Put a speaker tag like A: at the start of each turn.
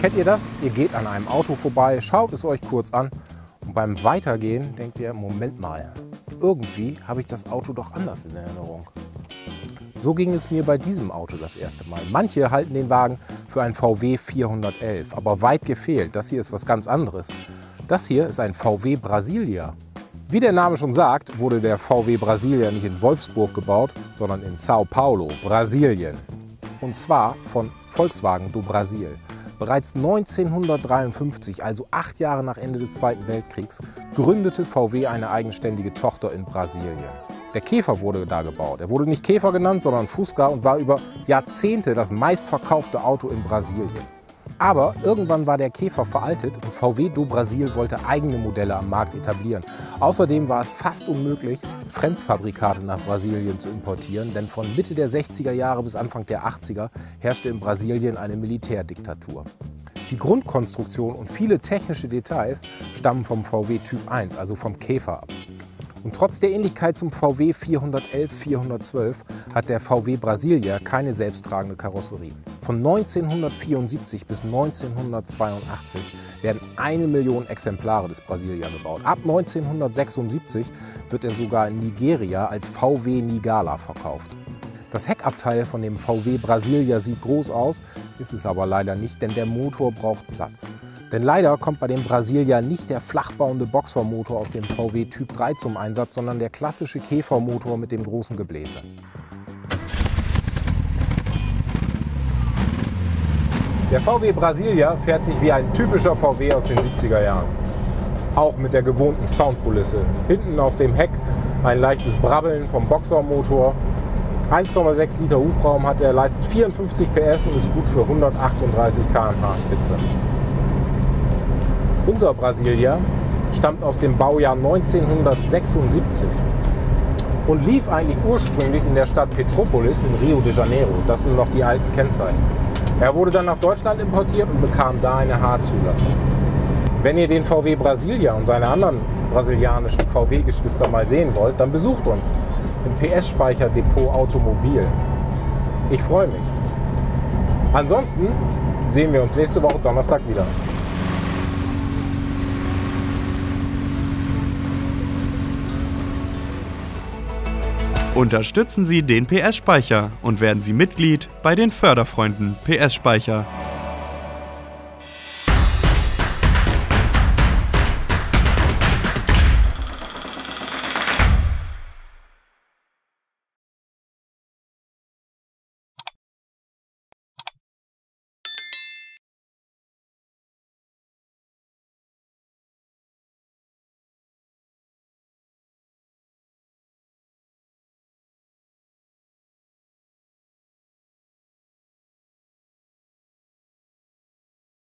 A: Kennt ihr das? Ihr geht an einem Auto vorbei, schaut es euch kurz an und beim Weitergehen denkt ihr, Moment mal, irgendwie habe ich das Auto doch anders in Erinnerung. So ging es mir bei diesem Auto das erste Mal. Manche halten den Wagen für einen VW 411, aber weit gefehlt. Das hier ist was ganz anderes. Das hier ist ein VW Brasilia. Wie der Name schon sagt, wurde der VW Brasilia nicht in Wolfsburg gebaut, sondern in São Paulo, Brasilien. Und zwar von Volkswagen do Brasil. Bereits 1953, also 8 Jahre nach Ende des Zweiten Weltkriegs, gründete VW eine eigenständige Tochter in Brasilien. Der Käfer wurde da gebaut. Er wurde nicht Käfer genannt, sondern Fusca und war über Jahrzehnte das meistverkaufte Auto in Brasilien. Aber irgendwann war der Käfer veraltet und VW do Brasil wollte eigene Modelle am Markt etablieren. Außerdem war es fast unmöglich, Fremdfabrikate nach Brasilien zu importieren, denn von Mitte der 60er Jahre bis Anfang der 80er herrschte in Brasilien eine Militärdiktatur. Die Grundkonstruktion und viele technische Details stammen vom VW Typ 1, also vom Käfer ab. Und trotz der Ähnlichkeit zum VW 411, 412 hat der VW Brasilia keine selbsttragende Karosserie. Von 1974 bis 1982 werden 1 Million Exemplare des Brasilia gebaut. Ab 1976 wird er sogar in Nigeria als VW Nigala verkauft. Das Heckabteil von dem VW Brasilia sieht groß aus, ist es aber leider nicht, denn der Motor braucht Platz. Denn leider kommt bei dem Brasilia nicht der flachbauende Boxermotor aus dem VW Typ 3 zum Einsatz, sondern der klassische Käfermotor mit dem großen Gebläse. Der VW Brasilia fährt sich wie ein typischer VW aus den 70er Jahren. Auch mit der gewohnten Soundkulisse. Hinten aus dem Heck ein leichtes Brabbeln vom Boxermotor. 1,6 Liter Hubraum hat er, leistet 54 PS und ist gut für 138 km/h Spitze. Unser Brasilia stammt aus dem Baujahr 1976 und lief eigentlich ursprünglich in der Stadt Petrópolis in Rio de Janeiro. Das sind noch die alten Kennzeichen. Er wurde dann nach Deutschland importiert und bekam da eine H-Zulassung. Wenn ihr den VW Brasilia und seine anderen brasilianischen VW-Geschwister mal sehen wollt, dann besucht uns im PS-Speicher-Depot Automobil. Ich freue mich. Ansonsten sehen wir uns nächste Woche Donnerstag wieder.
B: Unterstützen Sie den PS-Speicher und werden Sie Mitglied bei den Förderfreunden PS-Speicher.